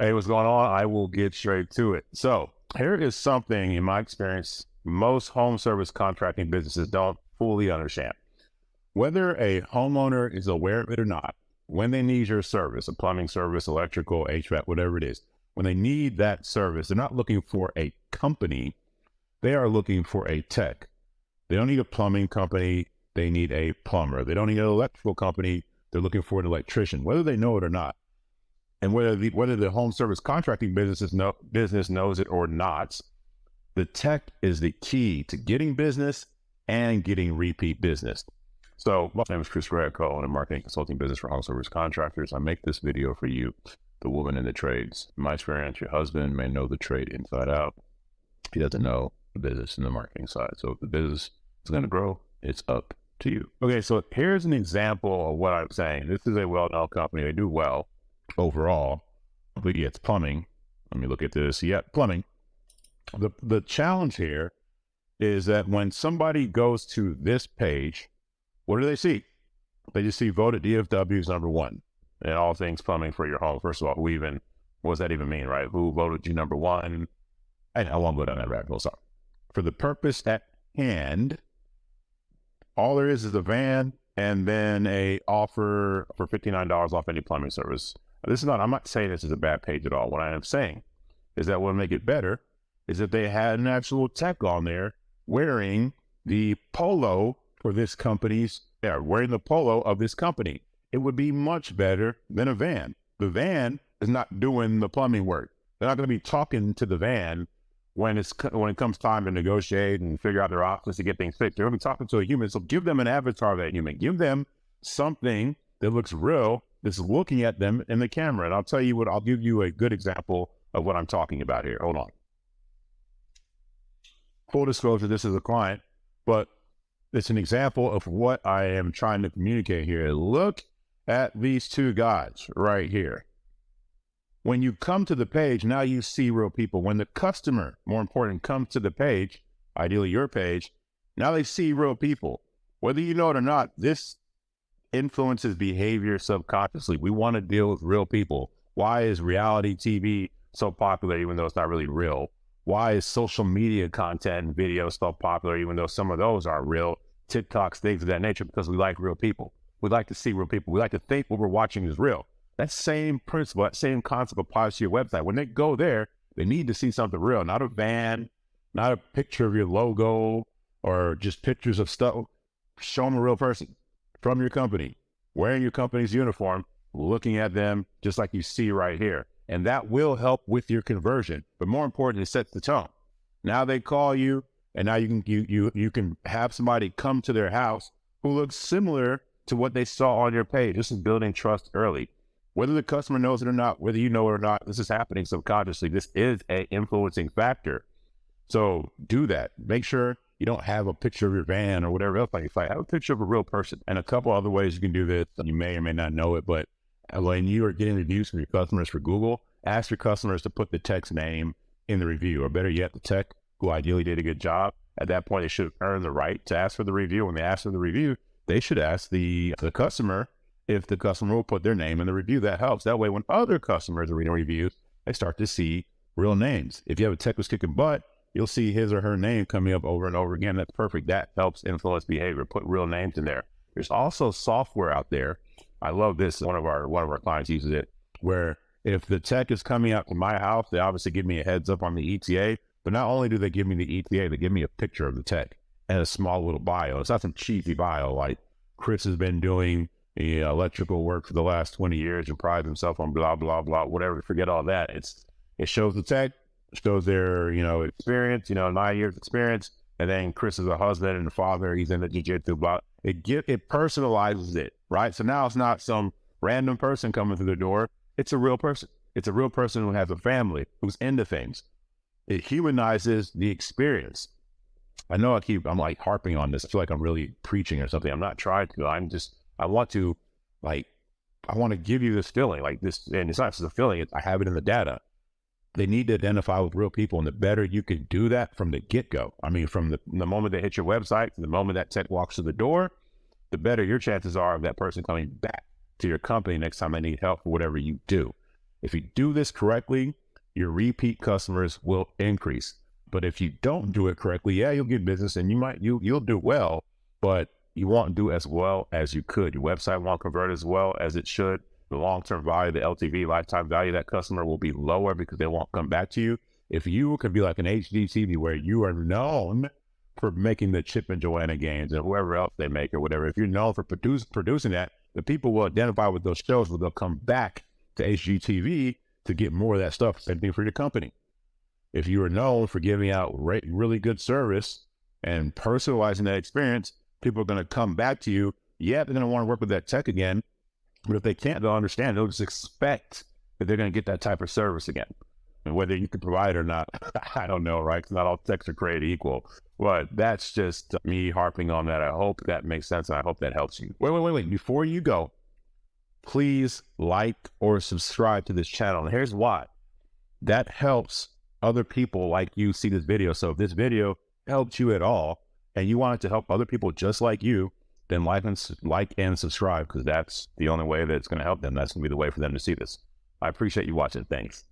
Hey, what's going on? I will get straight to it. So, here is something in my experience most home service contracting businesses don't fully understand. Whether a homeowner is aware of it or not, when they need your service, a plumbing service, electrical, HVAC, whatever it is, when they need that service, they're not looking for a company, they are looking for a tech. They don't need a plumbing company, they need a plumber. They don't need an electrical company, they're looking for an electrician, whether they know it or not. And whether the home service contracting business knows it or not, the tech is the key to getting business and getting repeat business. So my name is Chris Greco, and I'm a marketing consulting business for home service contractors. I make this video for you, the woman in the trades. In my experience, your husband may know the trade inside out. He doesn't know the business and the marketing side. So if the business is going to grow, it's up to you. Okay, so here's an example of what I'm saying. This is a well-known company. They do well overall, but yeah, it's plumbing. Let me look at this. Yeah, plumbing. The challenge here is that when somebody goes to this page, what do they see? They just see voted DFWs #1 and all things plumbing for your home. First of all, what does that even mean, right? Who voted you #1? I won't go down that rabbit hole. Sorry. For the purpose at hand, all there is a van and then a offer for $59 off any plumbing service. I'm not saying this is a bad page at all. What I am saying is that what would make it better is if they had an actual tech on there wearing the polo for this company's, wearing the polo of this company. It would be much better than a van. The van is not doing the plumbing work. They're not going to be talking to the van when it comes time to negotiate and figure out their options to get things fixed. They're going to be talking to a human. So give them an avatar of that human. Give them something that looks real, that's looking at them in the camera. And I'll give you a good example of what I'm talking about here. Hold on. Full disclosure, this is a client, but it's an example of what I am trying to communicate here. Look at these two guys right here. When you come to the page, now you see real people. When the customer, more important, comes to the page, ideally your page, now they see real people. Whether you know it or not, this influences behavior subconsciously. We want to deal with real people. Why is reality TV so popular even though it's not really real? Why is social media content and videos so popular even though some of those are real? TikToks, things of that nature, because we like real people. We like to see real people. We like to think what we're watching is real. That same principle, that same concept applies to your website. When they go there, they need to see something real, not a van, not a picture of your logo or just pictures of stuff. Show them a real person from your company, wearing your company's uniform, looking at them just like you see right here. And that will help with your conversion. But more importantly, it sets the tone. Now they call you, and now you can have somebody come to their house who looks similar to what they saw on your page. This is building trust early. Whether the customer knows it or not, whether you know it or not, this is happening subconsciously. This is an influencing factor. So do that. Make sure you don't have a picture of your van or whatever else. Like have a picture of a real person. And a couple other ways you can do this. You may or may not know it, but when you are getting reviews from your customers for Google, ask your customers to put the tech's name in the review, or better yet, the tech who ideally did a good job. At that point, they should earn the right to ask for the review. When they ask for the review, they should ask the customer if the customer will put their name in the review. That helps. That way, when other customers are reading reviews, they start to see real names. If you have a tech who's kicking butt, you'll see his or her name coming up over and over again. That's perfect. That helps influence behavior. Put real names in there. There's also software out there. I love this. One of our clients uses it, where if the tech is coming out to my house, they obviously give me a heads up on the ETA. But not only do they give me the ETA, they give me a picture of the tech and a small little bio. It's not some cheesy bio like Chris has been doing electrical work for the last 20 years and prides himself on blah, blah, blah, whatever. Forget all that. It shows the tech, shows their, experience, 9 years experience. And then Chris is a husband and a father. He's in the jiu-jitsu, blah. It personalizes it, right? So now it's not some random person coming through the door. It's a real person. It's a real person who has a family, who's into things. It humanizes the experience. I know I'm like harping on this. I feel like I'm really preaching or something. I'm not trying to. I want to give you this feeling like this. And it's not just a feeling. I have it in the data. They need to identify with real people. And the better you can do that from the get-go. I mean, from the moment they hit your website, to the moment that tech walks through the door, the better your chances are of that person coming back to your company next time they need help for whatever you do. If you do this correctly, your repeat customers will increase. But if you don't do it correctly, yeah, you'll get business and you'll do well, but you won't do as well as you could. Your website won't convert as well as it should. The long-term value, the LTV, lifetime value of that customer will be lower because they won't come back to you. If you could be like an HGTV where you are known for making the Chip and Joanna games and whoever else they make or whatever, if you're known for producing that, the people will identify with those shows where they'll come back to HGTV to get more of that stuff. Same thing for your company. If you are known for giving out really good service and personalizing that experience, people are going to come back to you. Yeah, they're going to want to work with that tech again, but if they can't, they'll understand. They'll just expect that they're going to get that type of service again. And whether you can provide it or not, I don't know, right? Because not all techs are created equal. But that's just me harping on that. I hope that makes sense, and I hope that helps you. Wait. Before you go, please like or subscribe to this channel. And here's why. That helps other people like you see this video. So if this video helped you at all, and you want it to help other people just like you, then like and subscribe, because that's the only way that it's going to help them. That's going to be the way for them to see this. I appreciate you watching. Thanks.